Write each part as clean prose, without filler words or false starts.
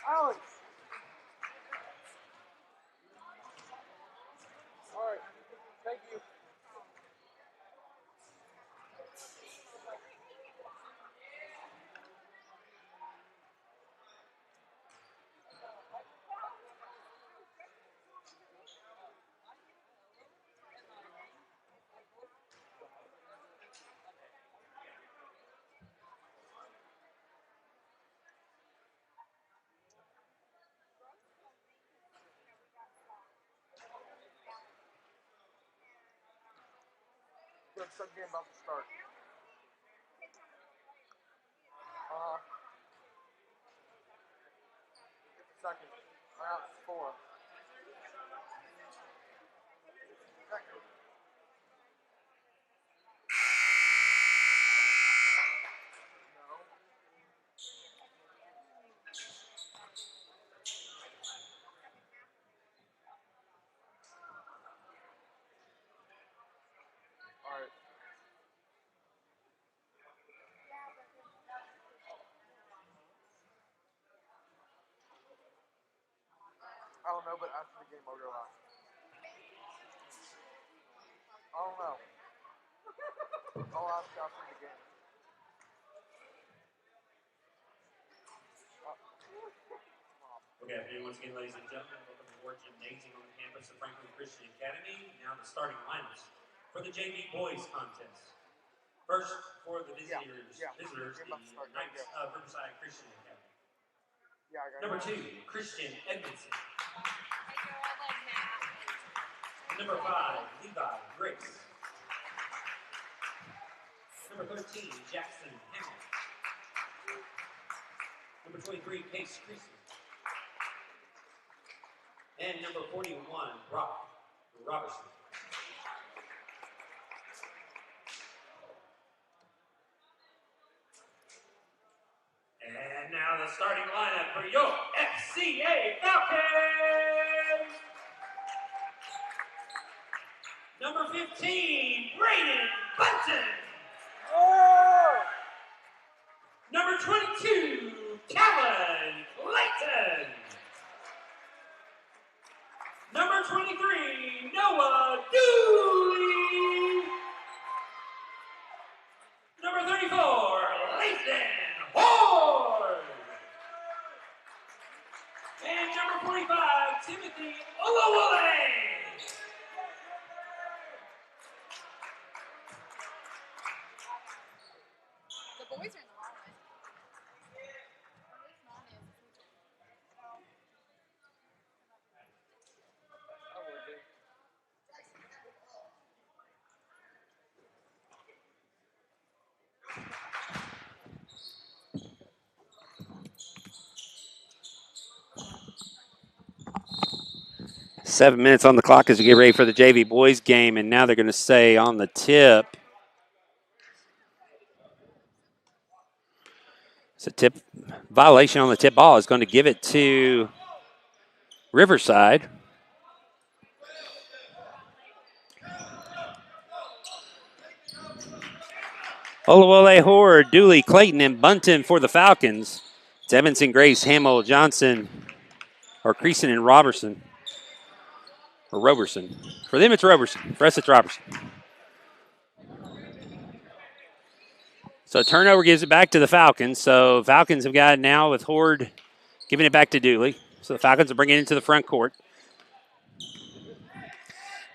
Alex. All right. Thank you. Good game about to start. Second. 4. Second. All right. I don't know, but after the game, I'll go out. I don't know. I'll ask after the game. Okay, afternoon once again, ladies and gentlemen. Welcome to War Gymnasium on the campus of Franklin Christian Academy. Now the starting lineups for the JV Boys Contest. First, for the visitors, the Knights of Riverside Christian Academy. Number 2, Christian Edmondson. Number 5, Levi Grace. Number 13, Jackson Hamill. Number 23, Case Creasy. And number 41, Brock Robertson. And now the starting lineup for your RCA Falcons. Number 15, Brayden Bunton. Number 22, Calvin Clayton. Number 23, Noah Dooley. Number 34, Lathan Horde. And number 45, Timothy Olawale. The boys are in the wrong way. 7 minutes on the clock as we get ready for the JV boys game, and now they're going to say on the tip. It's a tip violation on the tip ball. Is going to give it to Riverside. Olawale, Horde, Dooley, Clayton, and Bunton for the Falcons. It's Evanson, Grace, Hamill, Johnson, or Creason and Robertson. Or Roberson. For them, it's Roberson. For us, it's Robertson. So turnover gives it back to the Falcons. So Falcons have got it now with Horde giving it back to Dooley. So the Falcons are bringing it into the front court.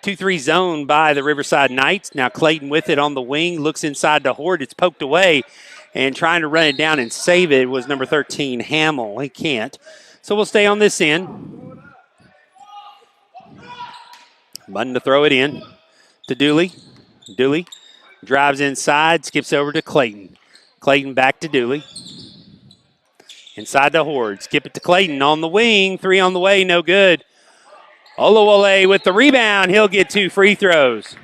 2-3 zone by the Riverside Knights. Now Clayton with it on the wing. Looks inside to Horde. It's poked away. And trying to run it down and save it was number 13, Hamill. He can't. So we'll stay on this end. Button to throw it in to Dooley. Dooley drives inside, skips over to Clayton. Clayton back to Dooley. Inside to Horde. Skip it to Clayton on the wing. 3 on the way, no good. Olawale with the rebound. He'll get 2 free throws.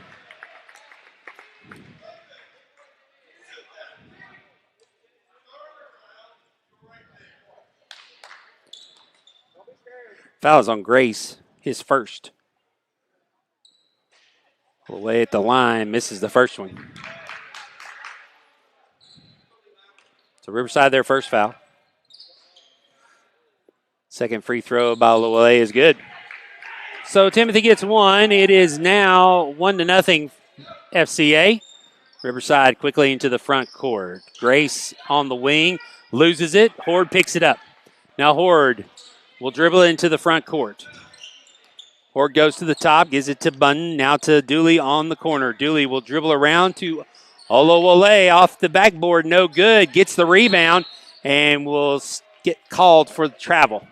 Foul's on Grace, his first. Olawale at the line, misses the first one. So Riverside, their first foul. Second free throw by Olawale is good. So Timothy gets one. It is now 1-0 FCA. Riverside quickly into the front court. Grace on the wing, loses it. Horde picks it up. Now Horde will dribble it into the front court. Horde goes to the top, gives it to Bunton. Now to Dooley on the corner. Dooley will dribble around to Olawale off the backboard. No good. Gets the rebound and will get called for travel.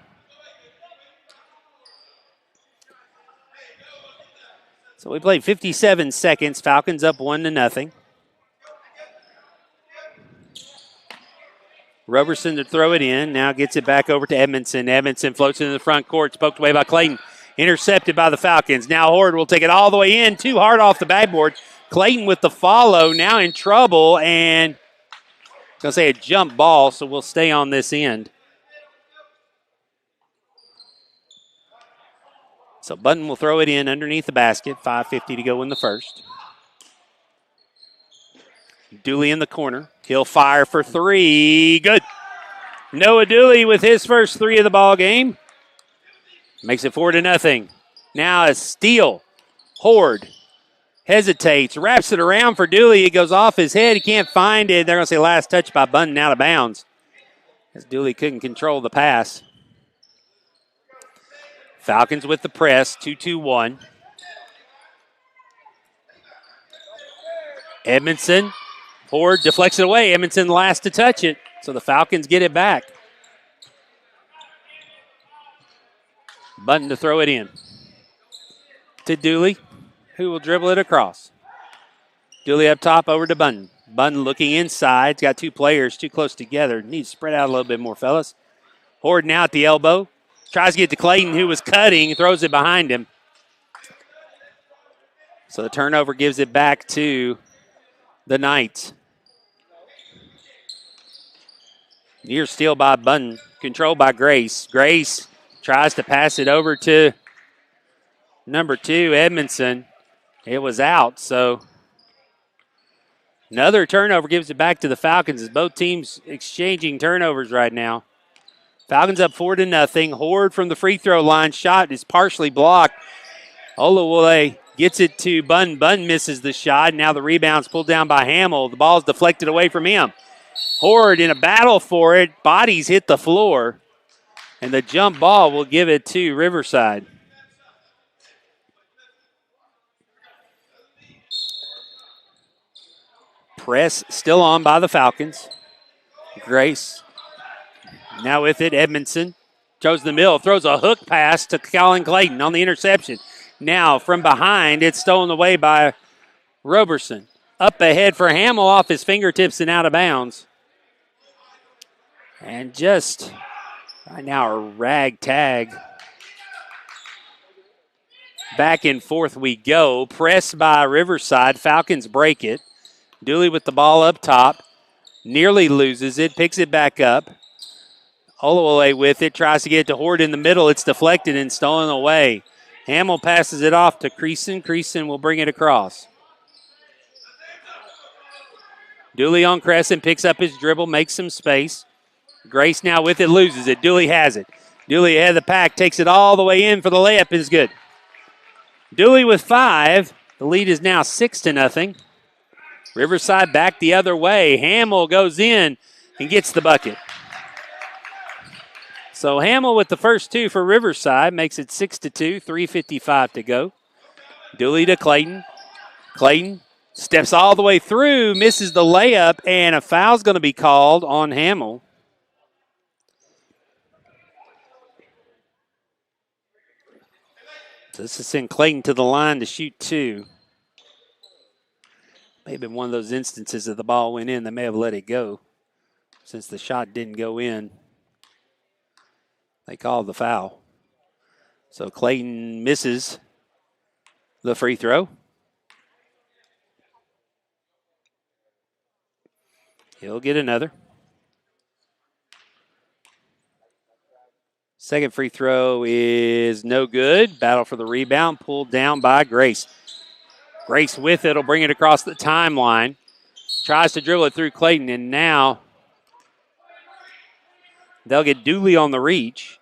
So we played 57 seconds. Falcons up 1-0. Roberson to throw it in. Now gets it back over to Edmondson. Edmondson floats into the front court. Poked away by Clayton. Intercepted by the Falcons. Now Horde will take it all the way in. Too hard off the backboard. Clayton with the follow. Now in trouble. And I'm going to say a jump ball, so we'll stay on this end. So Button will throw it in underneath the basket. 5:50 to go in the first. Dooley in the corner. He'll fire for three. Good. Noah Dooley with his first three of the ball game. Makes it 4-0. Now a steal. Horde hesitates, wraps it around for Dooley. It goes off his head. He can't find it. They're going to say last touch by Button out of bounds, as Dooley couldn't control the pass. Falcons with the press, 2-2-1. Edmondson. Horde deflects it away. Edmondson last to touch it, so the Falcons get it back. Button to throw it in to Dooley, who will dribble it across. Dooley up top over to Button. Button looking inside. He's got two players too close together. Needs to spread out a little bit more, fellas. Horde now at the elbow. Tries to get to Clayton, who was cutting. Throws it behind him. So the turnover gives it back to the Knights. Near steal by Button. Controlled by Grace. Grace tries to pass it over to number 2, Edmondson. It was out, so another turnover gives it back to the Falcons as both teams exchanging turnovers right now. Falcons up 4-0. Horde from the free throw line. Shot is partially blocked. Olawale gets it to Button. Button misses the shot. Now the rebound's pulled down by Hamill. The ball's deflected away from him. Horde in a battle for it. Bodies hit the floor. And the jump ball will give it to Riverside. Press still on by the Falcons. Grace. Now with it, Edmondson. Throws the middle. Throws a hook pass to Colin Clayton on the interception. Now from behind, it's stolen away by Roberson. Up ahead for Hamill off his fingertips and out of bounds. And just right now a ragtag. Back and forth we go. Pressed by Riverside. Falcons break it. Dooley with the ball up top. Nearly loses it. Picks it back up. Olawale with it. Tries to get it to Horde in the middle. It's deflected and stolen away. Hamill passes it off to Creason. Creason will bring it across. Dooley on Crescent. Picks up his dribble. Makes some space. Grace now with it. Loses it. Dooley has it. Dooley ahead of the pack. Takes it all the way in for the layup. Is good. Dooley with 5. The lead is now 6-0. Riverside back the other way. Hamill goes in and gets the bucket. So Hamill with the first 2 for Riverside makes it 6-2, 3:55 to go. Dooley to Clayton. Clayton steps all the way through, misses the layup, and a foul's going to be called on Hamill. So this is send Clayton to the line to shoot 2. May have been one of those instances that the ball went in. They may have let it go since the shot didn't go in. They called the foul. So Clayton misses the free throw. He'll get another. Second free throw is no good. Battle for the rebound. Pulled down by Grace. Grace with it will bring it across the timeline. Tries to dribble it through Clayton, and now They'll get Dooley on the reach.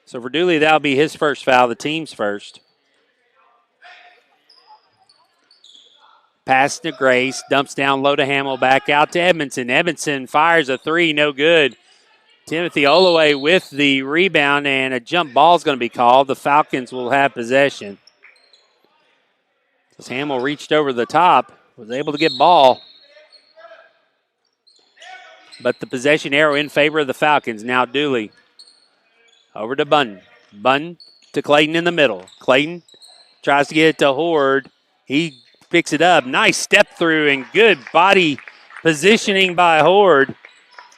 So for Dooley, that'll be his first foul, the team's first. Pass to Grace, dumps down low to Hamill, back out to Edmondson. Edmondson fires a three, no good. Timothy Olaway with the rebound, and a jump ball is going to be called. The Falcons will have possession. As Hamill reached over the top, was able to get ball. But the possession arrow in favor of the Falcons. Now Dooley over to Bunn. Bunn to Clayton in the middle. Clayton tries to get it to Horde. He picks it up. Nice step through and good body positioning by Horde.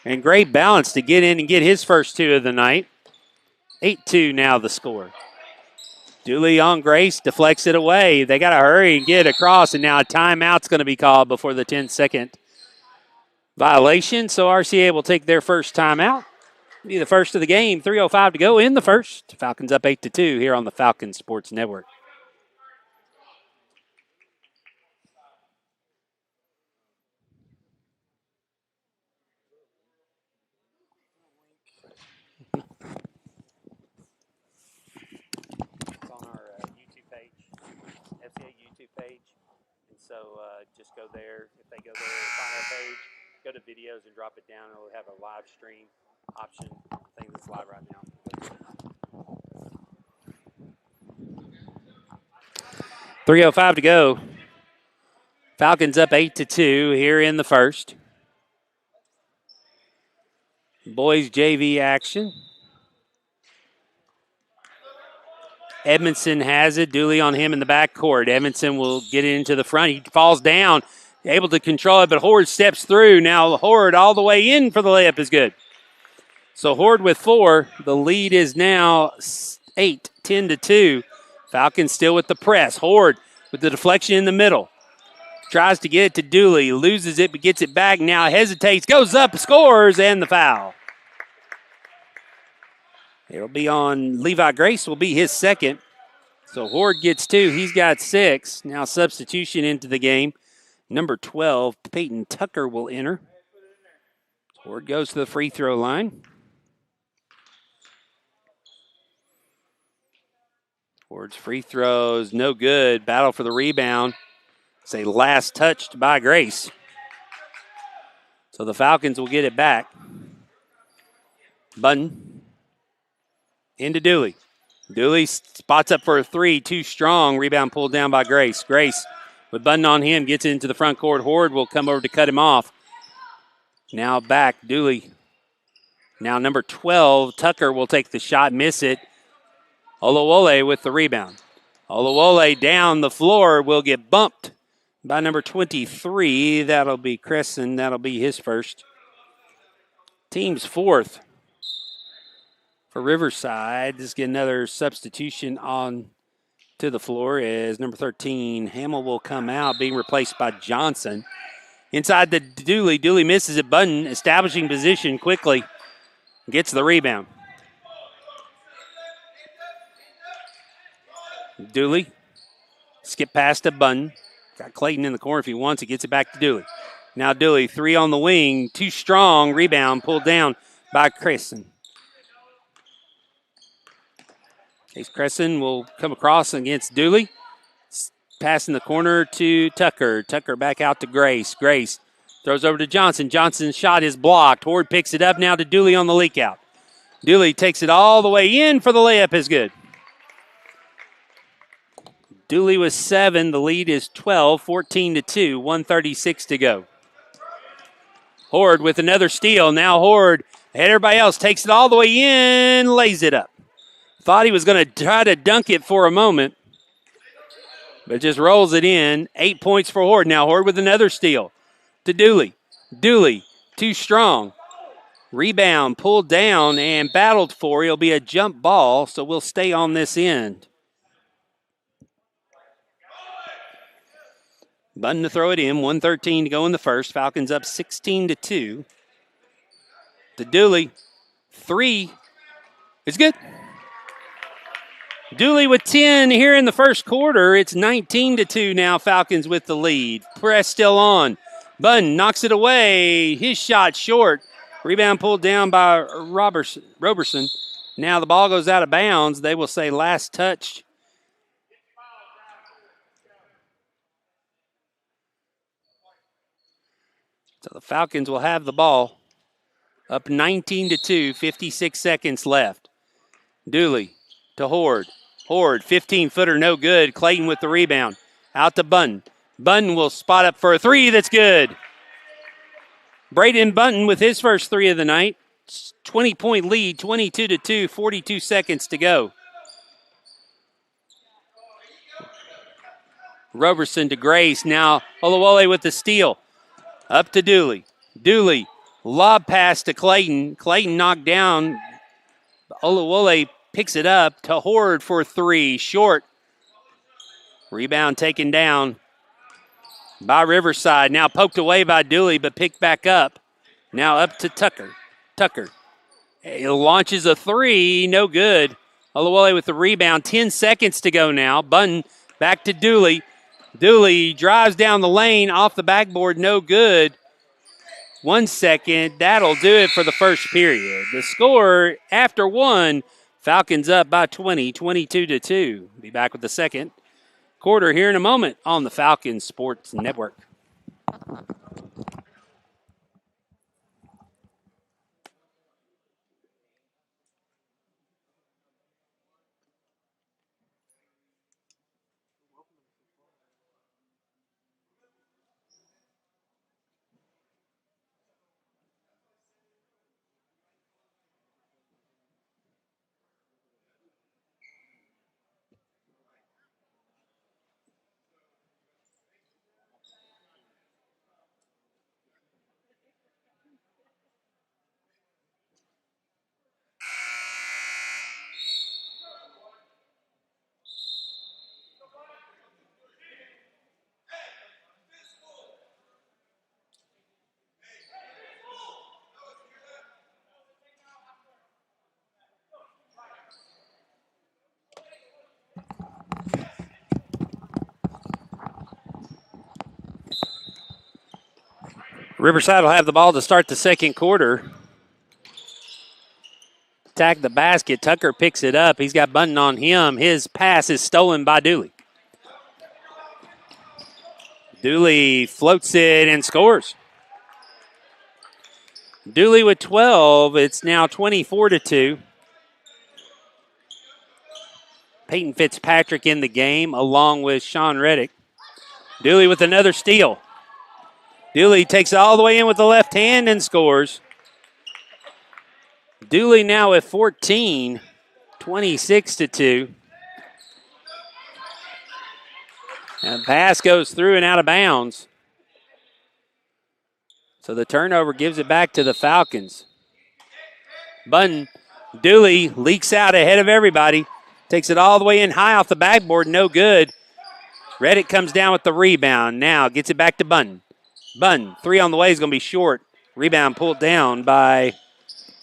And great balance to get in and get his first two of the night. 8-2 now the score. Dooley on Grace, deflects it away. They got to hurry and get it across, and now a timeout's going to be called before the 10-second violation. So RCA will take their first timeout. Be the first of the game. 3:05 to go in the first. Falcons up 8-2 here on the Falcon Sports Network. It's on our YouTube page, FCA YouTube page. And so just go there. If they go there and find our page, go to videos and drop it down. It'll have a live stream option. I think it's live right now. 3:05 to go. Falcons up 8-2 here in the first. Boys JV action. Edmondson has it. Dooley on him in the backcourt. Edmondson will get it into the front. He falls down, able to control it, but Horde steps through. Now Horde all the way in for the layup is good. So Horde with 4. The lead is now 8, 10-2. Falcons still with the press. Horde with the deflection in the middle. Tries to get it to Dooley. Loses it, but gets it back. Now hesitates, goes up, scores, and the foul. It'll be on Levi Grace, will be his second. So Horde gets 2. He's got 6. Now substitution into the game. Number 12, Peyton Tucker will enter. Horde goes to the free throw line. Horde's free throws, no good. Battle for the rebound. It's a last touched by Grace. So the Falcons will get it back. Button. Into Dooley. Dooley spots up for a 3, too strong. Rebound pulled down by Grace. Grace with Button on him, gets it into the front court. Horde will come over to cut him off. Now back, Dooley. Now number 12, Tucker will take the shot, miss it. Olawole with the rebound. Olawole down the floor will get bumped by number 23. That'll be Crescent. That'll be his first. Team's fourth. For Riverside, just get another substitution on to the floor as number 13, Hamill will come out, being replaced by Johnson. Inside the Dooley. Dooley misses it. Button establishing position quickly. Gets the rebound. Dooley. Skip past to Button. Got Clayton in the corner if he wants it. Gets it back to Dooley. Now Dooley, 3 on the wing. Too strong. Rebound pulled down by Crescent. Case Crescent will come across against Dooley. Pass in the corner to Tucker. Tucker back out to Grace. Grace throws over to Johnson. Johnson's shot is blocked. Horde picks it up now to Dooley on the leak out. Dooley takes it all the way in for the layup is good. Dooley with 7. The lead is 12, 14-2, 1:36 to go. Horde with another steal. Now Horde, ahead of everybody else, takes it all the way in, lays it up. Thought he was going to try to dunk it for a moment, but just rolls it in. 8 points for Horde. Now Horde with another steal to Dooley. Dooley, too strong. Rebound pulled down and battled for. It'll be a jump ball, so we'll stay on this end. Button to throw it in. 1:13 to go in the first. Falcons up 16-2. To Dooley. 3 is good. Dooley with 10 here in the first quarter. It's 19-2 now. Falcons with the lead. Press still on. Button knocks it away. His shot short. Rebound pulled down by Roberson. Now the ball goes out of bounds. They will say last touch. So the Falcons will have the ball. Up 19-2, 56 seconds left. Dooley to Horde. Horde, 15-footer, no good. Clayton with the rebound. Out to Bunton. Bunton will spot up for a three that's good. Braden Bunton with his first three of the night. 20-point lead, 22-2, 42 seconds to go. Roberson to Grace. Now Olawale with the steal. Up to Dooley. Dooley, lob pass to Clayton. Clayton knocked down. Olawale picks it up to Horde for three. Short. Rebound taken down by Riverside. Now poked away by Dooley, but picked back up. Now up to Tucker. Tucker. He launches a three. No good. Olawale with the rebound. 10 seconds to go now. Bunton back to Dooley. Dooley drives down the lane off the backboard. No good. 1 second. That'll do it for the first period. The score after one, Falcons up by 20, 22-2. Be back with the second quarter here in a moment on the Falcons Sports Network. Riverside will have the ball to start the second quarter. Attack the basket. Tucker picks it up. He's got Bunton on him. His pass is stolen by Dooley. Dooley floats it and scores. Dooley with 12. It's now 24-2. Peyton Fitzpatrick in the game along with Sean Reddick. Dooley with another steal. Dooley takes it all the way in with the left hand and scores. Dooley now with 14, 26-2. And the pass goes through and out of bounds. So the turnover gives it back to the Falcons. Bunton, Dooley leaks out ahead of everybody. Takes it all the way in high off the backboard, no good. Reddick comes down with the rebound. Now gets it back to Bunton. Bunton, three on the way is going to be short. Rebound pulled down by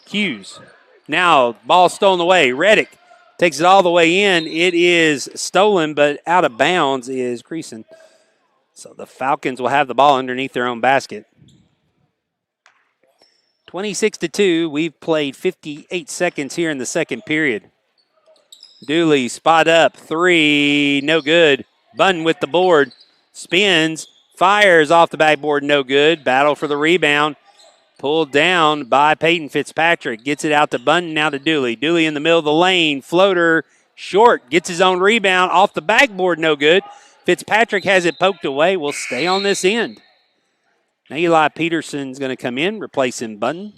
Hughes. Now ball stolen away. Reddick takes it all the way in. It is stolen, but out of bounds is Creason. So the Falcons will have the ball underneath their own basket. 26-2. We've played 58 seconds here in the second period. Dooley, spot up, three, no good. Bunton with the board, spins, fires off the backboard, no good. Battle for the rebound, pulled down by Peyton Fitzpatrick. Gets it out to Bunton, now to Dooley. Dooley in the middle of the lane, floater, short, gets his own rebound, off the backboard, no good. Fitzpatrick has it poked away, will stay on this end. Now Eli Peterson's going to come in, replacing Bunton.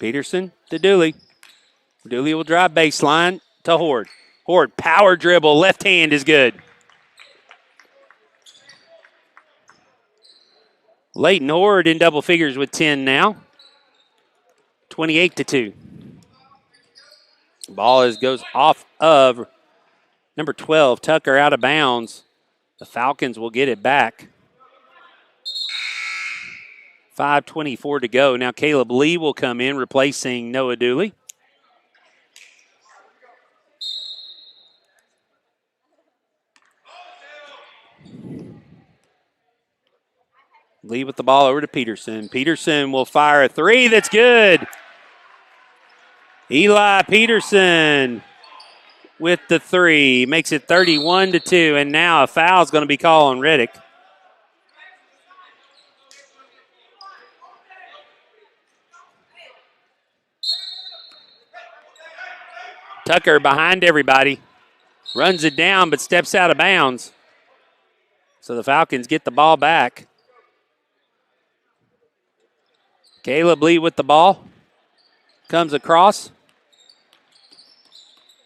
Peterson to Dooley. Dooley will drive baseline to Horde. Horde, power dribble, left hand is good. Leighton Horde in double figures with 10 now. 28-2. Ball goes off of number 12, Tucker, out of bounds. The Falcons will get it back. 5:24 to go. Now Caleb Lee will come in, replacing Noah Dooley. Lee with the ball over to Peterson. Peterson will fire a three. That's good. Eli Peterson with the three. Makes it 31-2. And now a foul is going to be called on Reddick. Tucker behind everybody. Runs it down but steps out of bounds. So the Falcons get the ball back. Caleb Lee with the ball. Comes across.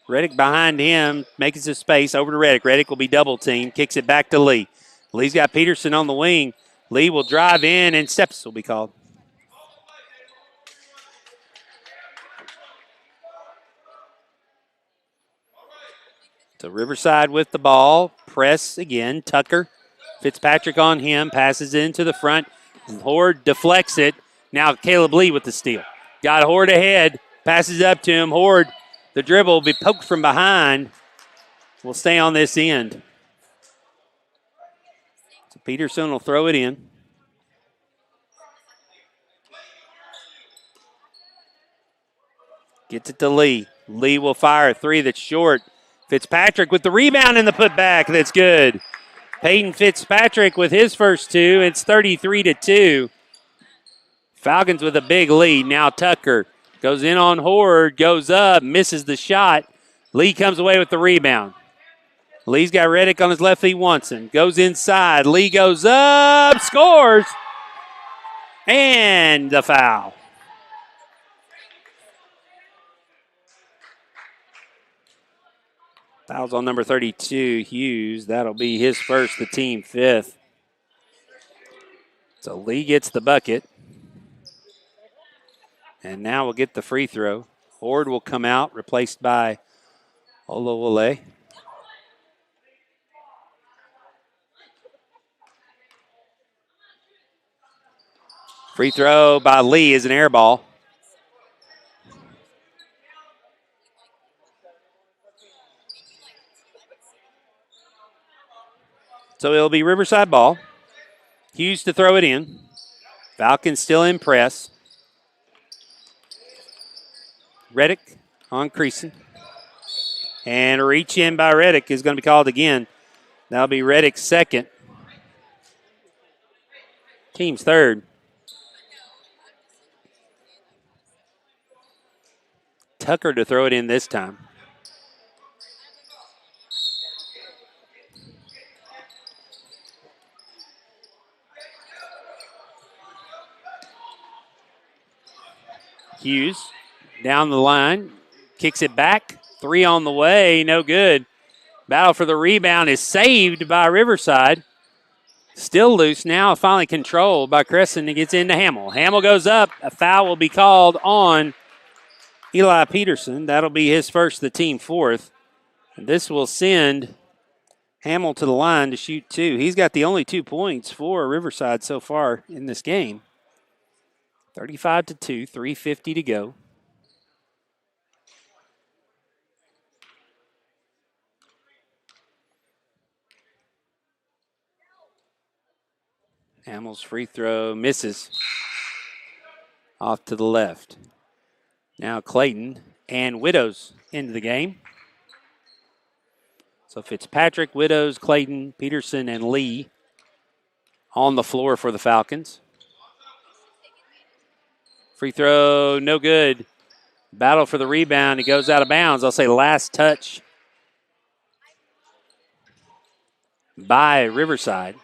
Reddick behind him, making some space over to Reddick. Reddick will be double teamed. Kicks it back to Lee. Lee's got Peterson on the wing. Lee will drive in and steps will be called. So Riverside with the ball. Press again. Tucker. Fitzpatrick on him. Passes it into the front. Horde deflects it. Now Caleb Lee with the steal. Got Horde ahead. Passes up to him. Horde, the dribble will be poked from behind. Will stay on this end. So Peterson will throw it in. Gets it to Lee. Lee will fire a three that's short. Fitzpatrick with the rebound and the putback. That's good. Peyton Fitzpatrick with his first two. It's 33-2. Falcons with a big lead. Now Tucker goes in on Horde, goes up, misses the shot. Lee comes away with the rebound. Lee's got Reddick on his left. He wants him. Goes inside. Lee goes up, scores, and the foul. Foul's on number 32, Hughes. That'll be his first, the team fifth. So Lee gets the bucket. And now we'll get the free throw. Horde will come out, replaced by Olowole. Free throw by Lee is an air ball. So it'll be Riverside ball. Hughes to throw it in. Falcons still in press. Reddick on Creason. And a reach in by Reddick is going to be called again. That'll be Reddick's second. Team's third. Tucker to throw it in this time. Hughes down the line, kicks it back. Three on the way, no good. Battle for the rebound is saved by Riverside. Still loose now, finally controlled by Crescent. It gets into Hamill. Hamill goes up. A foul will be called on Eli Peterson. That'll be his first, the team fourth. And this will send Hamill to the line to shoot two. He's got the only 2 points for Riverside so far in this game. 35-2, 3:50 to go. Hamill's free throw misses. Off to the left. Now Clayton and Widows into the game. So Fitzpatrick, Widows, Clayton, Peterson, and Lee on the floor for the Falcons. Free throw, no good. Battle for the rebound. It goes out of bounds. I'll say last touch by Riverside.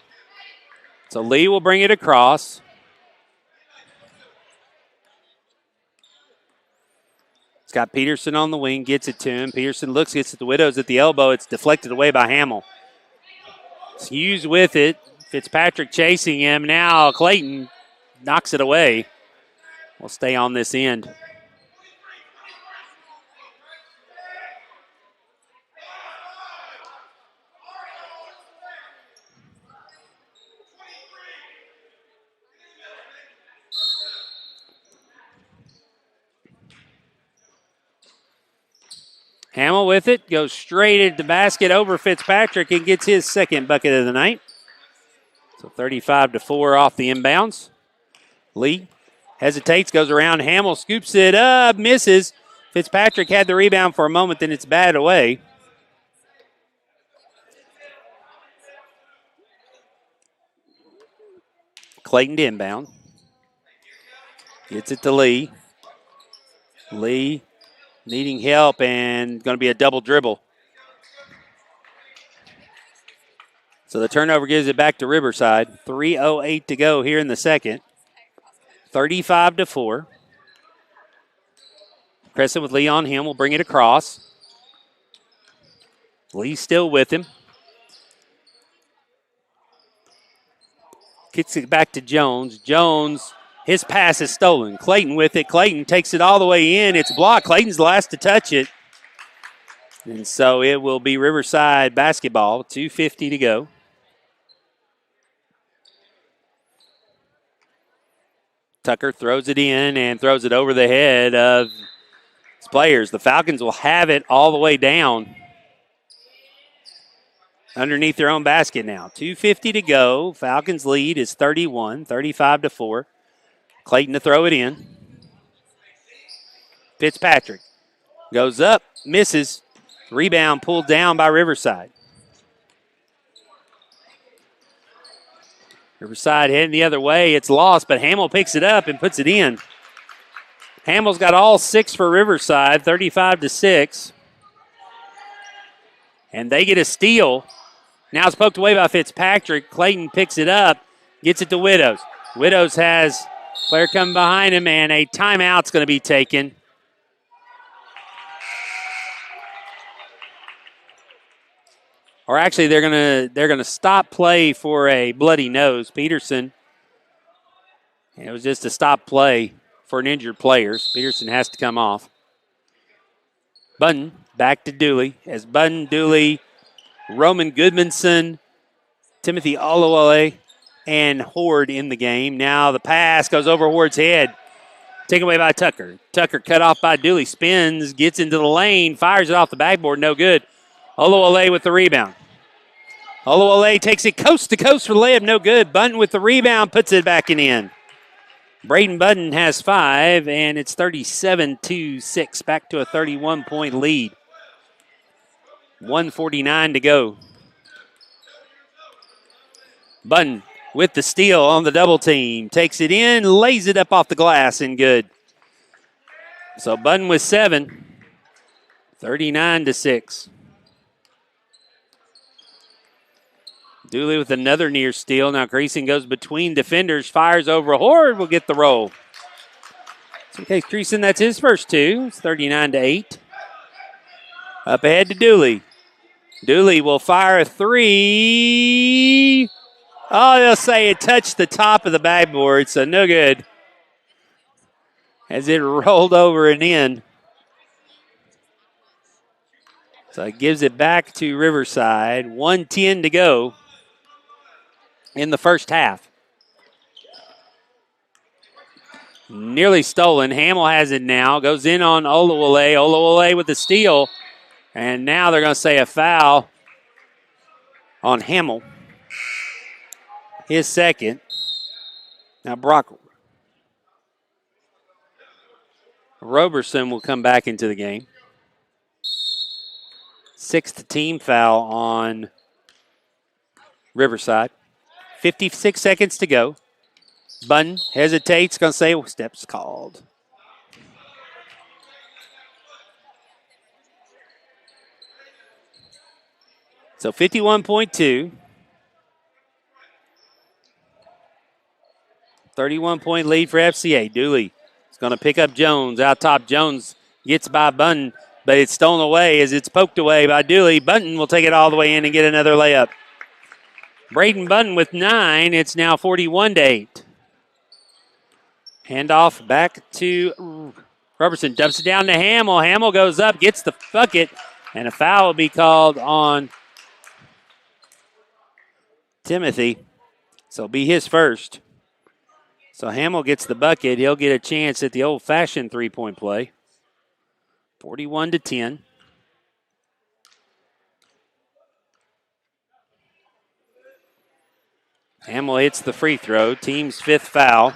So Lee will bring it across. It's got Peterson on the wing, gets it to him. Peterson looks, gets it to Widows at the elbow. It's deflected away by Hamill. It's Hughes with it. Fitzpatrick chasing him. Now Clayton knocks it away. We'll stay on this end. Hamill with it, goes straight at the basket over Fitzpatrick and gets his second bucket of the night. So 35-4 off the inbounds. Lee hesitates, goes around. Hamill scoops it up, misses. Fitzpatrick had the rebound for a moment, then it's batted away. Clayton to inbound. Gets it to Lee. Lee needing help and going to be a double dribble. So the turnover gives it back to Riverside. 3:08 to go here in the second. 35-4. Crescent with Lee on him. Will bring it across. Lee still with him. Kicks it back to Jones. Jones, his pass is stolen. Clayton with it. Clayton takes it all the way in. It's blocked. Clayton's the last to touch it. And so it will be Riverside basketball. 2:50 to go. Tucker throws it in and throws it over the head of his players. The Falcons will have it all the way down underneath their own basket now. 2:50 to go. Falcons lead is 31, 35-4. Clayton to throw it in. Fitzpatrick goes up, misses. Rebound pulled down by Riverside. Riverside heading the other way. It's lost, but Hamill picks it up and puts it in. Hamill's got all 6 for Riverside, 35-6. And they get a steal. Now it's poked away by Fitzpatrick. Clayton picks it up, gets it to Widows. Widows has a player coming behind him, and a timeout's going to be taken. Or actually, they're gonna stop play for a bloody nose. Peterson. And it was just a stop play for an injured player. So Peterson has to come off. Button back to Dooley. As Button, Dooley, Roman Goodmanson, Timothy Olawale, and Horde in the game. Now the pass goes over Horde's head. Taken away by Tucker. Tucker cut off by Dooley. Spins, gets into the lane, fires it off the backboard. No good. Olawale with the rebound. Olawale takes it coast to coast for the layup. No good. Button with the rebound, puts it back in. Braden Button has 5, and it's 37-6. Back to a 31-point lead. 1:49 to go. Button with the steal on the double team. Takes it in, lays it up off the glass, and good. So Button with 7. 39-6. Dooley with another near steal. Now Creason goes between defenders, fires over. Horde will get the roll. So in case Creason, that's his first 2. It's 39-8. Up ahead to Dooley. Dooley will fire a 3. Oh, they'll say it touched the top of the backboard, so no good. As it rolled over and in. So it gives it back to Riverside. 1:10 to go in the first half. Nearly stolen. Hamill has it now. Goes in on Olawale. Olawale with the steal. And now they're going to say a foul on Hamill. His second. Now Brock Roberson will come back into the game. 6th team foul on Riverside. 56 seconds to go. Button hesitates, going to say steps called. So 51.2. 31-point lead for FCA. Dooley is going to pick up Jones. Out top, Jones gets by Button, but it's stolen away as it's poked away by Dooley. Button will take it all the way in and get another layup. Braden Button with 9. It's now 41-8. Handoff back to Robertson. Dumps it down to Hamill. Hamill goes up, gets the bucket, and a foul will be called on Timothy. So it'll be his first. So Hamill gets the bucket. He'll get a chance at the old-fashioned three-point play. 41-10. Hamill hits the free throw, team's 5th foul.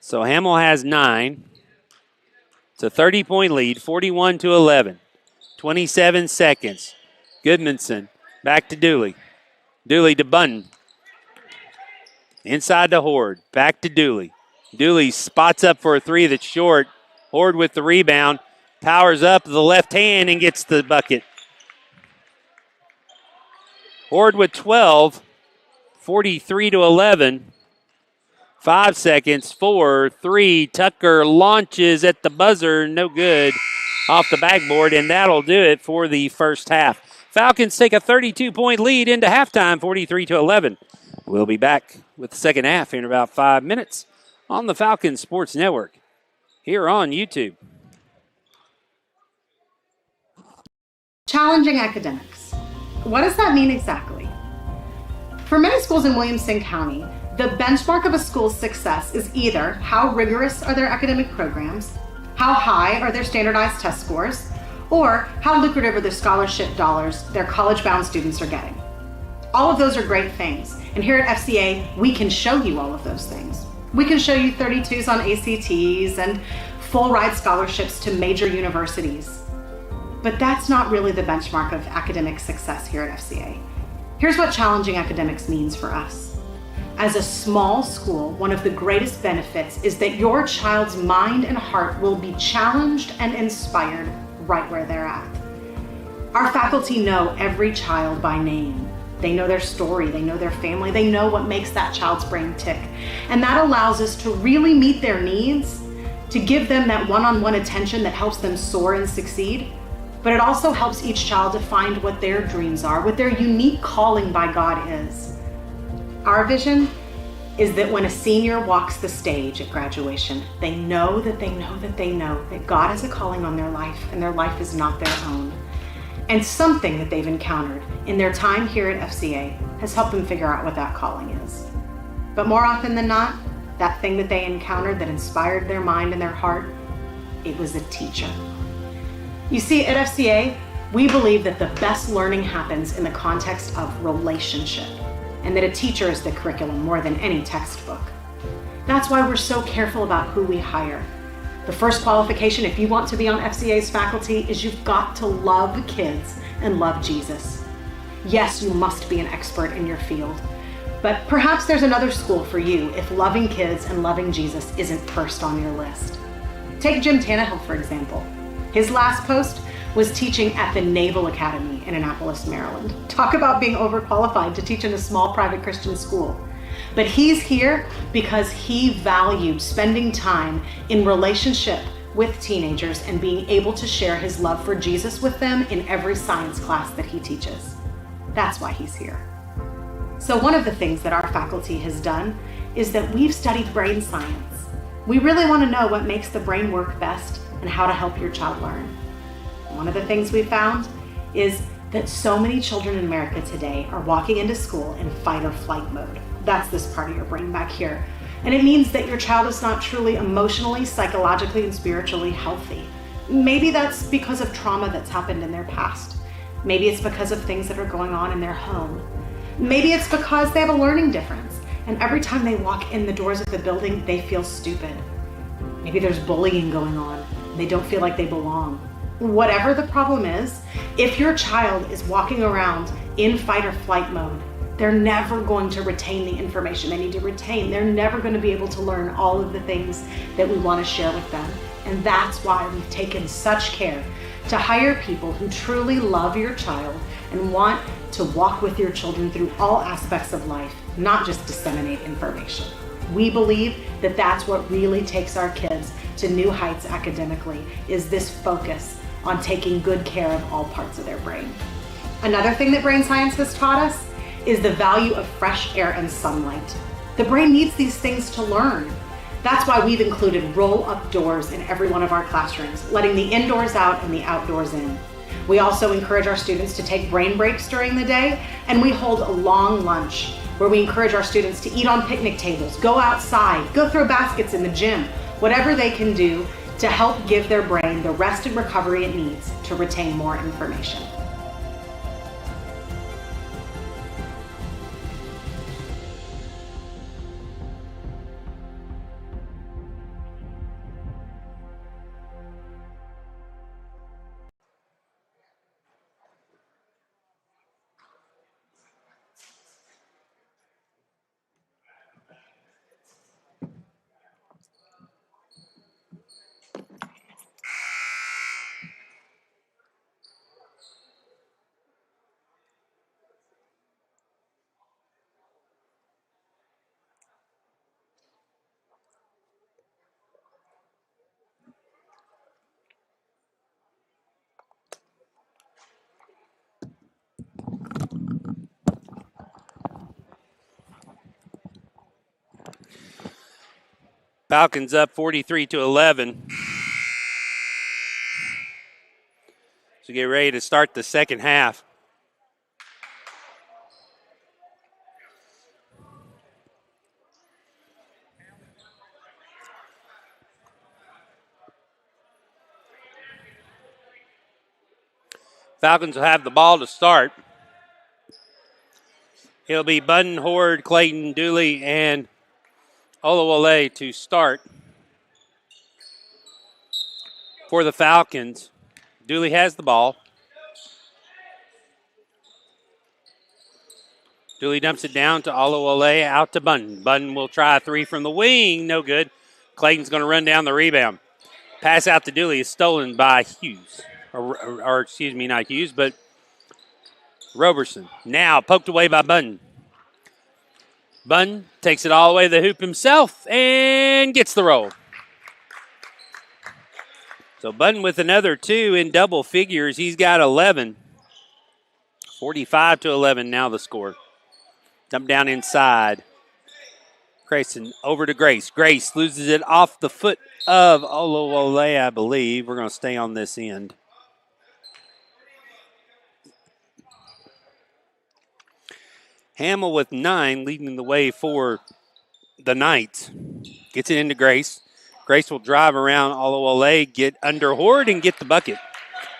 So Hamill has 9. It's a 30-point lead, 41-11. 27 seconds. Goodmanson back to Dooley. Dooley to Bunton. Inside to Horde. Back to Dooley. Dooley spots up for a 3 that's short. Horde with the rebound. Powers up the left hand and gets the bucket. Horde with 12. 43-11. 5 seconds. 4, 3. Tucker launches at the buzzer. No good. Off the backboard, and that'll do it for the first half. Falcons take a 32-point lead into halftime, 43-11. We'll be back with the second half in about 5 minutes on the Falcons Sports Network here on YouTube. Challenging academics. What does that mean exactly? For many schools in Williamson County, the benchmark of a school's success is either how rigorous are their academic programs, how high are their standardized test scores, or how lucrative are the scholarship dollars their college-bound students are getting. All of those are great things, and here at FCA, we can show you all of those things. We can show you 32s on ACTs and full ride scholarships to major universities. But that's not really the benchmark of academic success here at FCA. Here's what challenging academics means for us. As a small school, one of the greatest benefits is that your child's mind and heart will be challenged and inspired right where they're at. Our faculty know every child by name. They know their story, they know their family, they know what makes that child's brain tick. And that allows us to really meet their needs, to give them that one-on-one attention that helps them soar and succeed. But it also helps each child to find what their dreams are, what their unique calling by God is. Our vision is that when a senior walks the stage at graduation, they know that they know that they know that God has a calling on their life and their life is not their own. And something that they've encountered in their time here at FCA has helped them figure out what that calling is. But more often than not, that thing that they encountered that inspired their mind and their heart, it was a teacher. You see, at FCA, we believe that the best learning happens in the context of relationship, and that a teacher is the curriculum more than any textbook. That's why we're so careful about who we hire. The first qualification, if you want to be on FCA's faculty, is you've got to love kids and love Jesus. Yes, you must be an expert in your field, but perhaps there's another school for you if loving kids and loving Jesus isn't first on your list. Take Jim Tannehill, for example. His last post was teaching at the Naval Academy in Annapolis, Maryland. Talk about being overqualified to teach in a small private Christian school. But he's here because he valued spending time in relationship with teenagers and being able to share his love for Jesus with them in every science class that he teaches. That's why he's here. So one of the things that our faculty has done is that we've studied brain science. We really want to know what makes the brain work best and how to help your child learn. One of the things we found is that so many children in America today are walking into school in fight or flight mode. That's this part of your brain back here. And it means that your child is not truly emotionally, psychologically, and spiritually healthy. Maybe that's because of trauma that's happened in their past. Maybe it's because of things that are going on in their home. Maybe it's because they have a learning difference, and every time they walk in the doors of the building, they feel stupid. Maybe there's bullying going on. They don't feel like they belong. Whatever the problem is, if your child is walking around in fight or flight mode, they're never going to retain the information they need to retain. They're never going to be able to learn all of the things that we want to share with them. And that's why we've taken such care to hire people who truly love your child and want to walk with your children through all aspects of life, not just disseminate information. We believe that that's what really takes our kids to new heights academically, is this focus on taking good care of all parts of their brain. Another thing that brain science has taught us is the value of fresh air and sunlight. The brain needs these things to learn. That's why we've included roll-up doors in every one of our classrooms, letting the indoors out and the outdoors in. We also encourage our students to take brain breaks during the day, and we hold a long lunch where we encourage our students to eat on picnic tables, go outside, go throw baskets in the gym, whatever they can do to help give their brain the rest and recovery it needs to retain more information. Falcons up 43-11. So get ready to start the second half. Falcons will have the ball to start. It'll be Budden, Horde, Clayton, Dooley, and Olawale to start for the Falcons. Dooley has the ball. Dooley dumps it down to Olawale, out to Budden. Budden will try a three from the wing. No good. Clayton's going to run down the rebound. Pass out to Dooley is stolen by Hughes. Or excuse me, not Hughes, but Roberson. Now poked away by Budden. Budden takes it all the way to the hoop himself and gets the roll. So Budden with another two in double figures. He's got 11. 45-11 now the score. Dump down inside. Grayson over to Grace. Grace loses it off the foot of Olawale, I believe. We're going to stay on this end. Hamill with 9 leading the way for the Knights. Gets it into Grace. Grace will drive around Olawale, get under Horde, and get the bucket.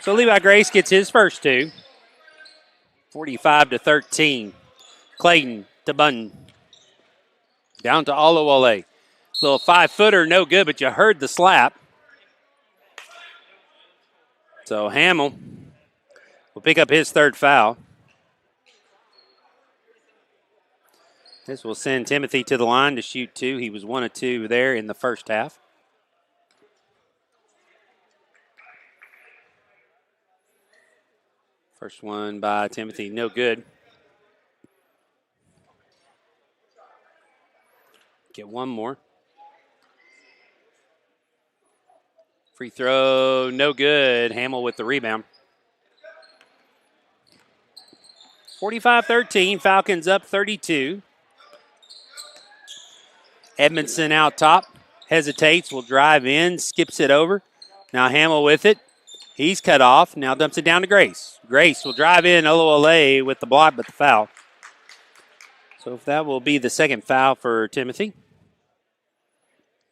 So Levi Grace gets his first two. 45-13. Clayton to Budden. Down to Olawale. Little 5-footer, no good, but you heard the slap. So Hamill will pick up his third foul. This will send Timothy to the line to shoot two. He was 1 of 2 there in the first half. First one by Timothy, no good. Get one more. Free throw, no good. Hamill with the rebound. 45-13, Falcons up 32. Edmondson out top, hesitates, will drive in, skips it over. Now Hamill with it. He's cut off, now dumps it down to Grace. Grace will drive in, Olawale with the block, but the foul. So if that will be the second foul for Timothy.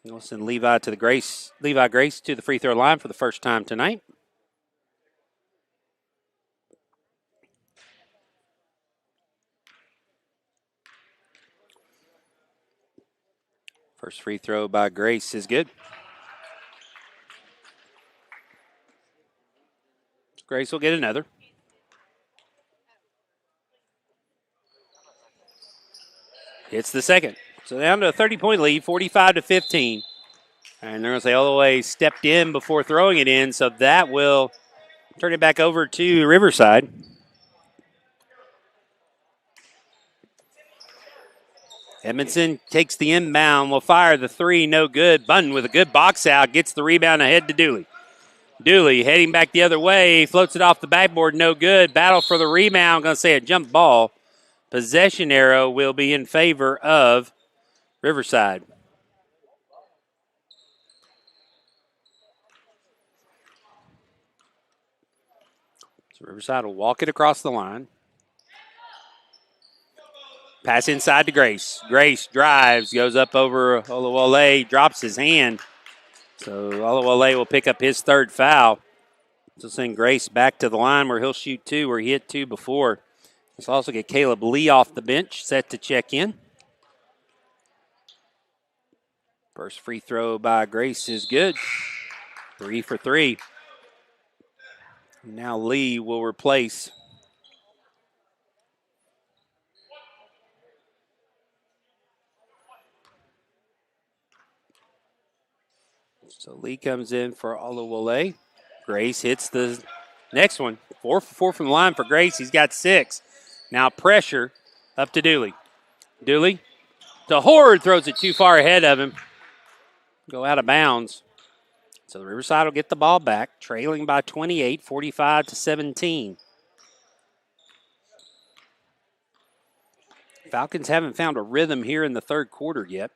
We'll send Levi Grace to the free throw line for the first time tonight. First free throw by Grace is good. Grace will get another. It's the second. So down to a 30-point lead, 45-15. And they're going to say Olawale stepped in before throwing it in, so that will turn it back over to Riverside. Edmondson takes the inbound, will fire the three, no good. Budden with a good box out, gets the rebound ahead to Dooley. Dooley heading back the other way, floats it off the backboard, no good. Battle for the rebound, going to say a jump ball. Possession arrow will be in favor of Riverside. So Riverside will walk it across the line. Pass inside to Grace. Grace drives, goes up over Olawale, drops his hand. So Olawale will pick up his third foul. So send Grace back to the line where he'll shoot two, where he hit two before. Let's also get Caleb Lee off the bench, set to check in. First free throw by Grace is good. 3 for 3. Now Lee will replace So Lee comes in for Olawale. Grace hits the next one. 4 for 4 from the line for Grace. He's got 6. Now pressure up to Dooley. Dooley to Horde, throws it too far ahead of him. Go out of bounds. So the Riverside will get the ball back, trailing by 28, 45-17. Falcons haven't found a rhythm here in the third quarter yet.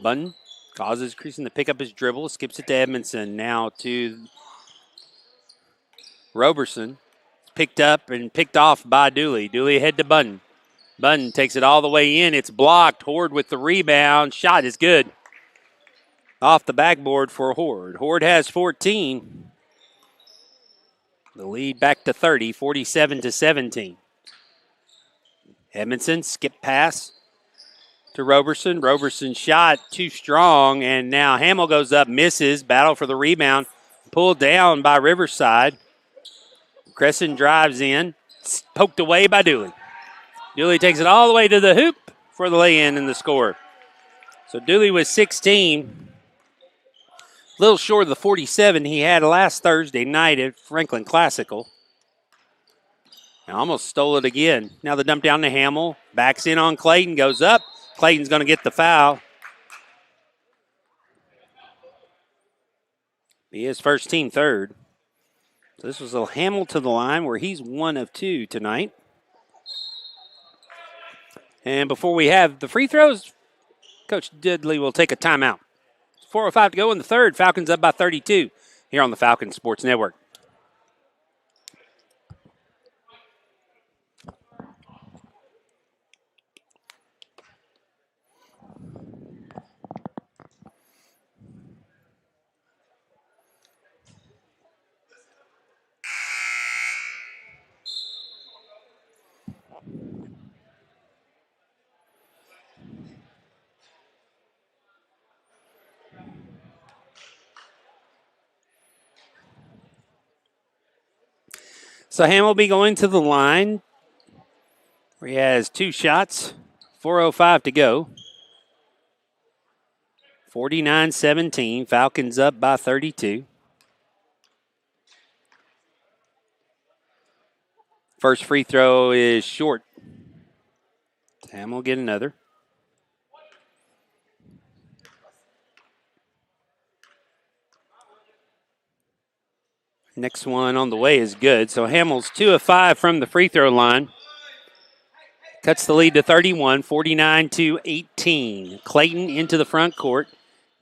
Bunn causes Creason to pick up his dribble, skips it to Edmondson. Now to Roberson. Picked up and picked off by Dooley. Dooley ahead to Bunn. Bunn takes it all the way in. It's blocked. Horde with the rebound. Shot is good. Off the backboard for Horde. Horde has 14. The lead back to 30, 47-17. Edmondson, skip pass to Roberson. Roberson shot too strong, and now Hamill goes up, misses. Battle for the rebound. Pulled down by Riverside. Crescent drives in, poked away by Dooley. Dooley takes it all the way to the hoop for the lay-in and the score. So Dooley was 16, a little short of the 47 he had last Thursday night at Franklin Classical. Now almost stole it again. Now the dump down to Hamill, backs in on Clayton, goes up. Clayton's going to get the foul. Be his first team third. So this was a Hamill to the line where he's 1 of 2 tonight. And before we have the free throws, Coach Diddley will take a timeout. 4:05 to go in the third. Falcons up by 32 here on the Falcons Sports Network. So Ham will be going to the line where he has 2 shots. 4:05 to go. 49-17. Falcons up by 32. First free throw is short. Ham will get another. Next one on the way is good. So Hamill's 2 of 5 from the free throw line. Cuts the lead to 31, 49-18. Clayton into the front court.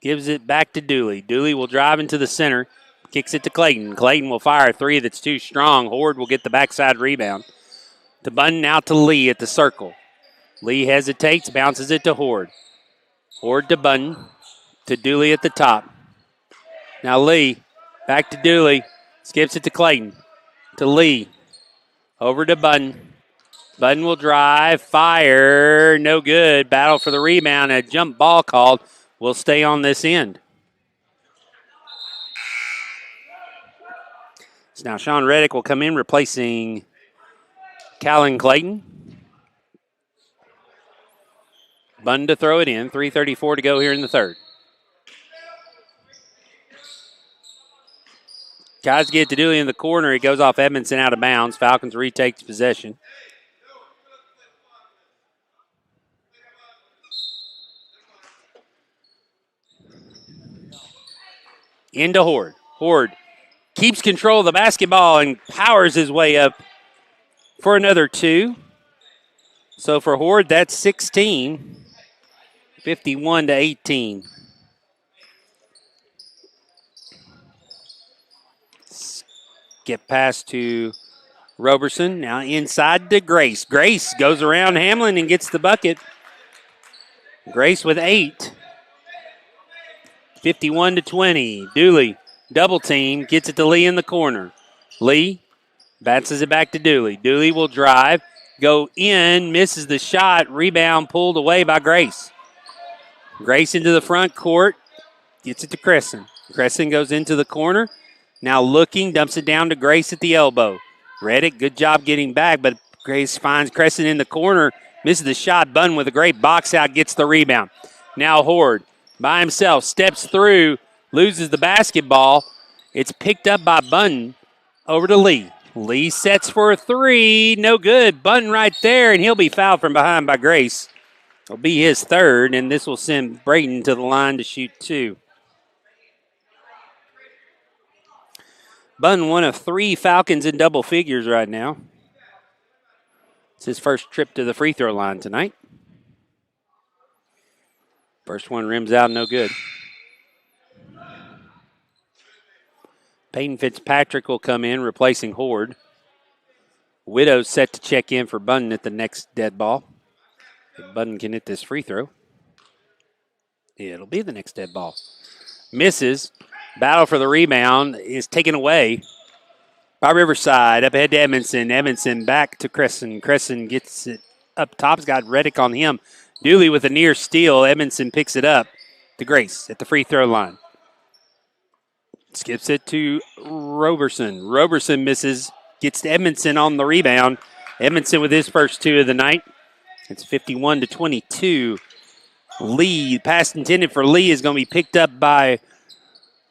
Gives it back to Dooley. Dooley will drive into the center. Kicks it to Clayton. Clayton will fire a 3 that's too strong. Horde will get the backside rebound. To Bunn, out to Lee at the circle. Lee hesitates, bounces it to Horde. Horde to Bunn. To Dooley at the top. Now Lee, back to Dooley. Skips it to Clayton. To Lee. Over to Bunn. Bunn will drive. Fire. No good. Battle for the rebound. A jump ball called. Will stay on this end. So now Sean Reddick will come in replacing Callan Clayton. Bunn to throw it in. 3:34 to go here in the third. Guys get to Dooley in the corner. He goes off Edmondson out of bounds. Falcons retakes possession. Into Horde. Horde keeps control of the basketball and powers his way up for another 2. So for Horde, that's 16. 51-18. Get past to Roberson. Now inside to Grace. Grace goes around Hamlin and gets the bucket. Grace with 8. 51-20. Dooley, double team, gets it to Lee in the corner. Lee bounces it back to Dooley. Dooley will drive, go in, misses the shot. Rebound pulled away by Grace. Grace into the front court, gets it to Crescent. Crescent goes into the corner. Now looking, dumps it down to Grace at the elbow. Reddick, good job getting back, but Grace finds Crescent in the corner, misses the shot. Bunn with a great box out, gets the rebound. Now Horde by himself, steps through, loses the basketball. It's picked up by Bunn over to Lee. Lee sets for a 3, no good. Bunn right there, and he'll be fouled from behind by Grace. It'll be his third, and this will send Brayton to the line to shoot 2. Bunn, 1 of 3 Falcons in double figures right now. It's his first trip to the free throw line tonight. First one rims out, no good. Peyton Fitzpatrick will come in, replacing Horde. Widow's set to check in for Bunton at the next dead ball. If Bunton can hit this free throw, it'll be the next dead ball. Misses. Battle for the rebound is taken away by Riverside. Up ahead to Edmondson. Edmondson back to Crescent. Crescent gets it up top. He's got Reddick on him. Dooley with a near steal. Edmondson picks it up to Grace at the free throw line. Skips it to Roberson. Roberson misses. Gets to Edmondson on the rebound. Edmondson with his first two of the night. It's 51-22. Lee, pass intended for Lee, is going to be picked up by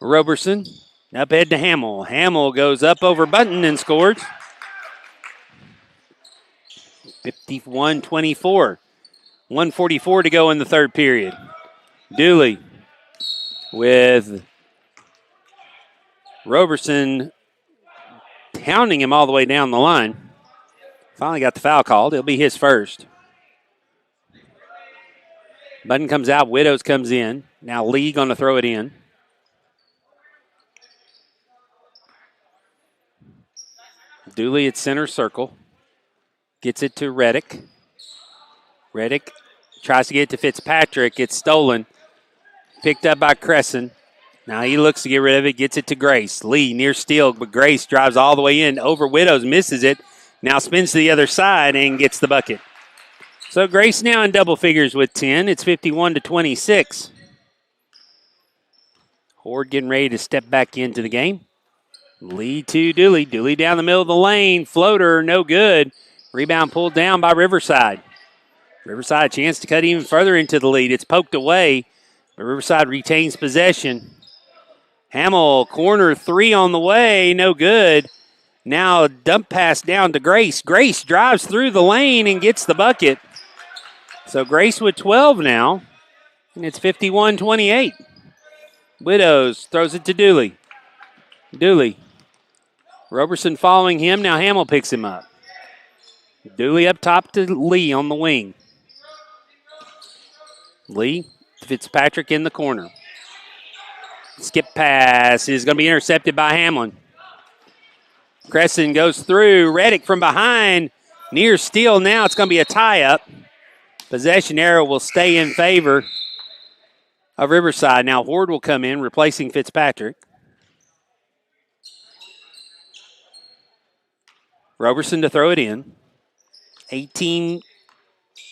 Roberson. Up ahead to Hamill. Hamill goes up over Bunton and scores. 51-24. 1:44 to go in the third period. Dooley with Roberson pounding him all the way down the line. Finally got the foul called. It'll be his first. Bunton comes out. Widows comes in. Now Lee going to throw it in. Dooley at center circle. Gets it to Reddick. Reddick tries to get it to Fitzpatrick. It's stolen. Picked up by Crescent. Now he looks to get rid of it. Gets it to Grace. Lee near steal, but Grace drives all the way in. Over Widows, misses it. Now spins to the other side and gets the bucket. So Grace now in double figures with 10. It's 51-26. Horde getting ready to step back into the game. Lee to Dooley. Dooley down the middle of the lane. Floater, no good. Rebound pulled down by Riverside. Riverside a chance to cut even further into the lead. It's poked away, but Riverside retains possession. Hamill, corner three on the way, no good. Now dump pass down to Grace. Grace drives through the lane and gets the bucket. So Grace with 12 now, and it's 51-28. Widows throws it to Dooley. Dooley. Roberson following him. Now Hamill picks him up. Dooley up top to Lee on the wing. Lee, Fitzpatrick in the corner. Skip pass is going to be intercepted by Hamlin. Crescent goes through. Reddick from behind. Near steal now. It's going to be a tie-up. Possession arrow will stay in favor of Riverside. Now Horde will come in, replacing Fitzpatrick. Roberson to throw it in. 18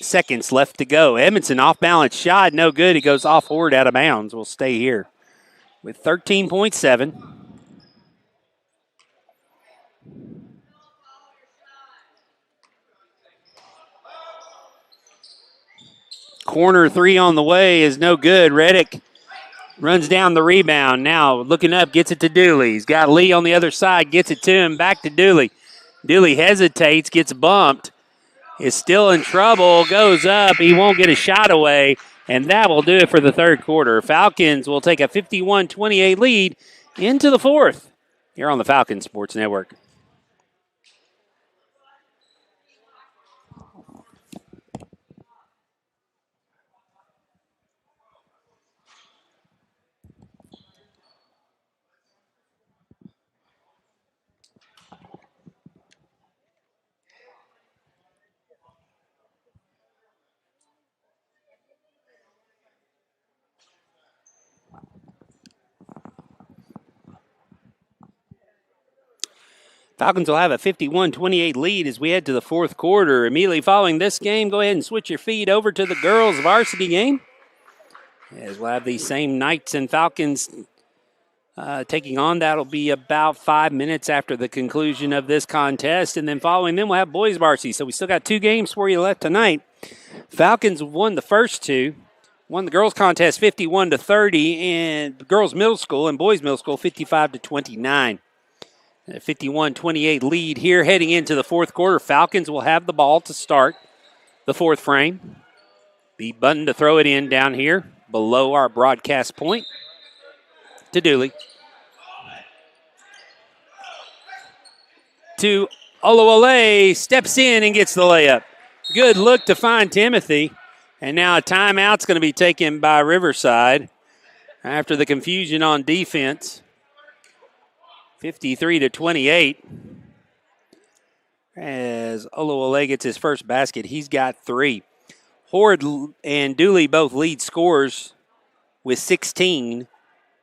seconds left to go. Edmondson off-balance shot, no good. He goes off Horde, out of bounds. We'll stay here with 13.7. Corner three on the way is no good. Reddick runs down the rebound. Now looking up, gets it to Dooley. He's got Lee on the other side, gets it to him, back to Dooley. Dooley hesitates, gets bumped, is still in trouble, goes up. He won't get a shot away, and that will do it for the third quarter. Falcons will take a 51-28 lead into the fourth here on the Falcons Sports Network. Falcons will have a 51-28 lead as we head to the fourth quarter. Immediately following this game, go ahead and switch your feed over to the girls' varsity game, as we'll have these same Knights and Falcons taking on. That'll be about 5 minutes after the conclusion of this contest, and then following them, we'll have boys' varsity. So we still got two games for you left tonight. Falcons won the first two. Won the girls' contest 51-30, and girls' middle school and boys' middle school 55-29. A 51-28 lead here heading into the fourth quarter. Falcons will have the ball to start the fourth frame. The button to throw it in down here below our broadcast point to Dooley. To Oluwole, steps in and gets the layup. Good look to find Timothy. And now a timeout's going to be taken by Riverside after the confusion on defense. 53-28. As Oluwole gets his first basket, he's got 3. Horde and Dooley both lead scorers with 16.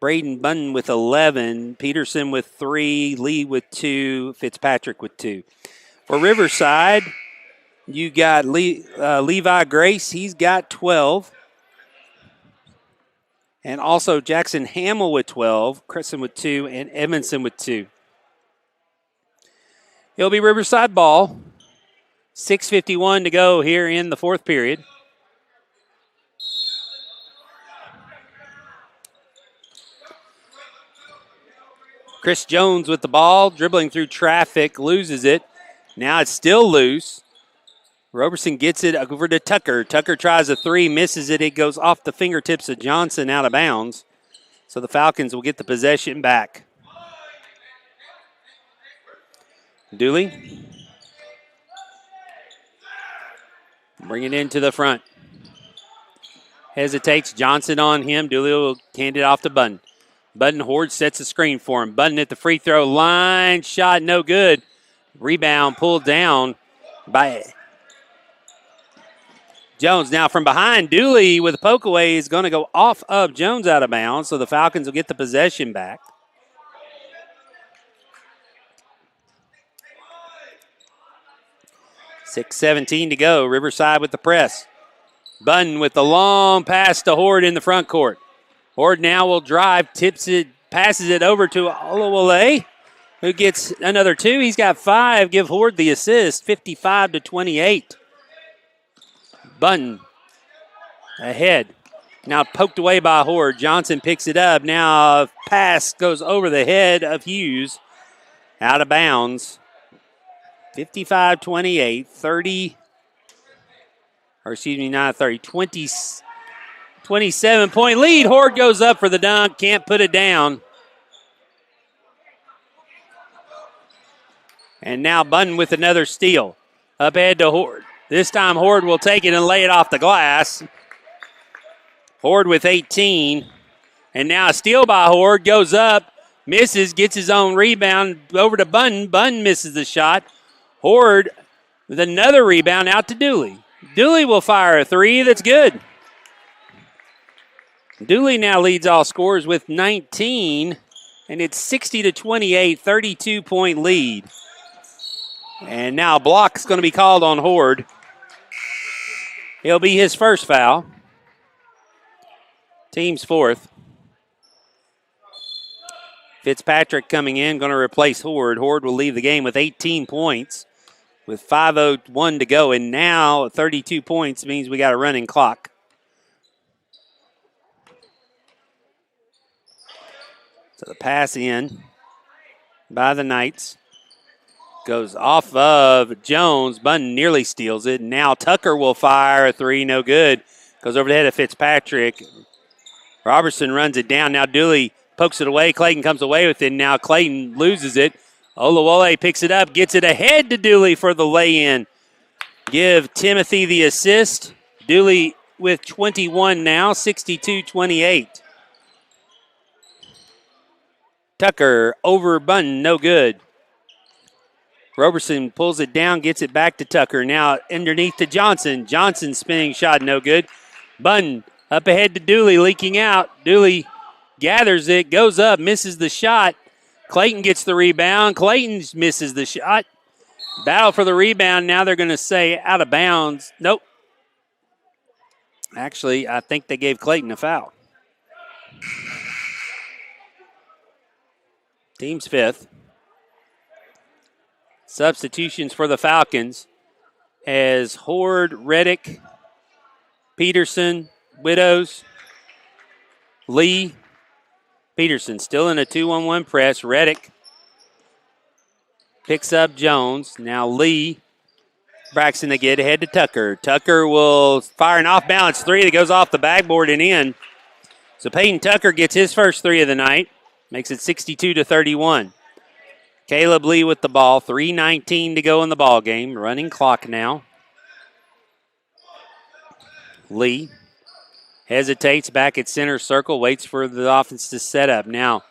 Braden Bunton with 11. Peterson with 3. Lee with 2. Fitzpatrick with 2. For Riverside, you got Levi Grace. He's got 12. And also Jackson Hamill with 12. Crescent with 2. And Edmondson with 2. It'll be Riverside ball. 6:51 to go here in the fourth period. Chris Jones with the ball, dribbling through traffic, loses it. Now it's still loose. Roberson gets it over to Tucker. Tucker tries a 3, misses it. It goes off the fingertips of Johnson out of bounds. So the Falcons will get the possession back. Dooley. Bring it into the front. Hesitates. Johnson on him. Dooley will hand it off to Button. Button Horde sets a screen for him. Button at the free throw line. Shot no good. Rebound pulled down by Jones. Now from behind, Dooley with a poke away is going to go off of Jones out of bounds, so the Falcons will get the possession back. .6:17 to go. Riverside with the press. Button with the long pass to Horde in the front court. Horde now will drive, tips it, passes it over to Oluwole, who gets another 2. He's got 5. Give Horde the assist, 55-28. Button ahead. Now poked away by Horde. Johnson picks it up. Now pass goes over the head of Hughes. Out of bounds. 55-28. 27-point lead. Horde goes up for the dunk. Can't put it down. And now Button with another steal. Up ahead to Horde. This time Horde will take it and lay it off the glass. Horde with 18. And now a steal by Horde. Goes up. Misses. Gets his own rebound. Over to Button. Button misses the shot. Horde with another rebound out to Dooley. Dooley will fire a 3. That's good. Dooley now leads all scorers with 19. And it's 60-28. 32-point lead. And now a block is going to be called on Horde. It'll be his first foul. Team's fourth. Fitzpatrick coming in, going to replace Horde. Horde will leave the game with 18 points with 5:01 to go. And now 32 points means we got a running clock. So the pass in by the Knights. Goes off of Jones. Button nearly steals it. Now Tucker will fire a 3. No good. Goes over the head of Fitzpatrick. Robertson runs it down. Now Dooley pokes it away. Clayton comes away with it. Now Clayton loses it. Oluwole picks it up. Gets it ahead to Dooley for the lay-in. Give Timothy the assist. Dooley with 21 now. 62-28. Tucker over Button. No good. Roberson pulls it down, gets it back to Tucker. Now underneath to Johnson. Johnson spinning shot, no good. Button up ahead to Dooley, leaking out. Dooley gathers it, goes up, misses the shot. Clayton gets the rebound. Clayton misses the shot. Battle for the rebound. Now they're going to say out of bounds. Nope. Actually, I think they gave Clayton a foul. Team's fifth. Substitutions for the Falcons as Horde, Reddick, Peterson, Widows, Lee, Peterson still in a 2-on-1 press. Reddick picks up Jones. Now Lee, Braxton again ahead to Tucker. Tucker will fire an off-balance 3 that goes off the backboard and in. So Peyton Tucker gets his first 3 of the night. Makes it 62-31. Caleb Lee with the ball. 3:19 to go in the ball game. Running clock now. Lee hesitates back at center circle, waits for the offense to set up. Now,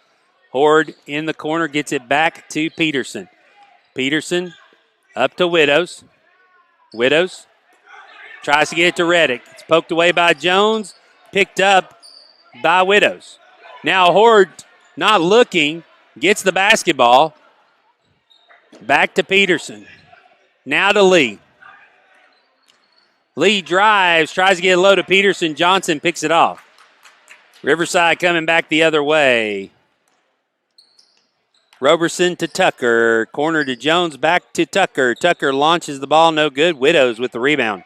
Horde in the corner gets it back to Peterson. Peterson up to Widows. Widows tries to get it to Reddick. It's poked away by Jones, picked up by Widows. Now Horde, not looking, gets the basketball. Back to Peterson. Now to Lee. Lee drives, tries to get it low to Peterson. Johnson picks it off. Riverside coming back the other way. Roberson to Tucker. Corner to Jones, back to Tucker. Tucker launches the ball, no good. Widows with the rebound.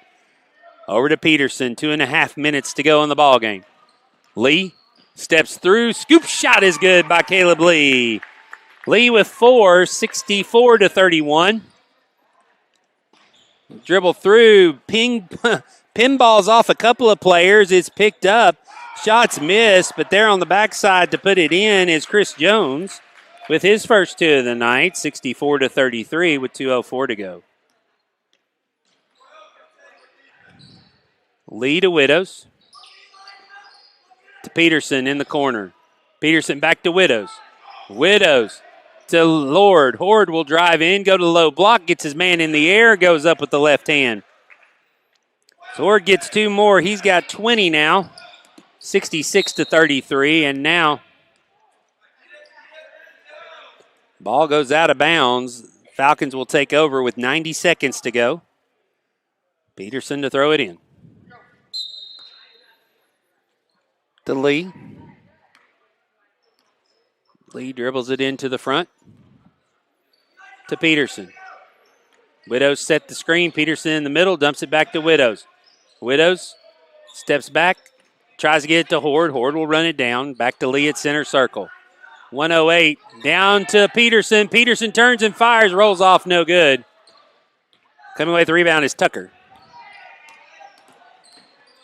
Over to Peterson, 2.5 minutes to go in the ball game. Lee steps through. Scoop shot is good by Caleb Lee. Lee with 4, 64-31. Dribble through, pinballs off a couple of players. It's picked up. Shots missed, but there on the backside to put it in is Chris Jones with his first 2 of the night, 64-33 with 2:04 to go. Lee to Widows. To Peterson in the corner. Peterson back to Widows. Widows to Lord. Horde will drive in, go to the low block, gets his man in the air, goes up with the left hand. So Horde gets 2 more. He's got 20 now, 66-33, and now ball goes out of bounds. Falcons will take over with 90 seconds to go. Peterson to throw it in. To Lee. Lee dribbles it into the front. To Peterson. Widows set the screen. Peterson in the middle, dumps it back to Widows. Widows steps back, tries to get it to Horde. Horde will run it down. Back to Lee at center circle. 108, down to Peterson. Peterson turns and fires, rolls off, no good. Coming away with the rebound is Tucker.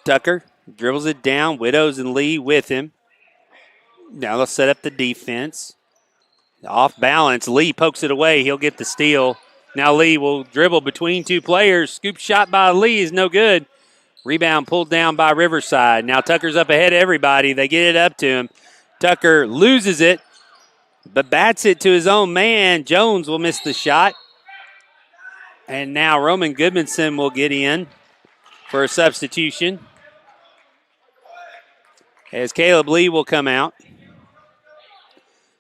Tucker dribbles it down. Widows and Lee with him. Now they'll set up the defense. Off balance, Lee pokes it away. He'll get the steal. Now Lee will dribble between 2 players. Scoop shot by Lee is no good. Rebound pulled down by Riverside. Now Tucker's up ahead of everybody. They get it up to him. Tucker loses it, but bats it to his own man. Jones will miss the shot. And now Roman Goodmanson will get in for a substitution, as Caleb Lee will come out.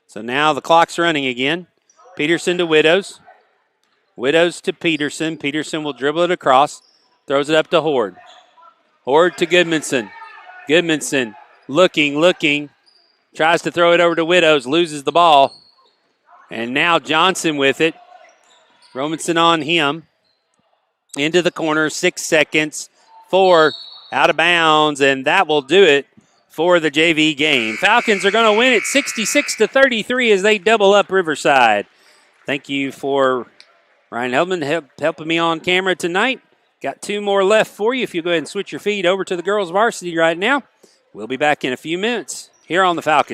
So now the clock's running again. Peterson to Widows. Widows to Peterson. Peterson will dribble it across. Throws it up to Horde. Horde to Goodmanson. Goodmanson looking. Tries to throw it over to Widows. Loses the ball. And now Johnson with it. Romanson on him. Into the corner. 6 seconds. 4 out of bounds. And that will do it for the JV game. Falcons are going to win it 66-33 as they double up Riverside. Thank you for Ryan Heldman helping me on camera tonight. Got 2 more left for you. If you go ahead and switch your feed over to the girls varsity right now, we'll be back in a few minutes here on the Falcons.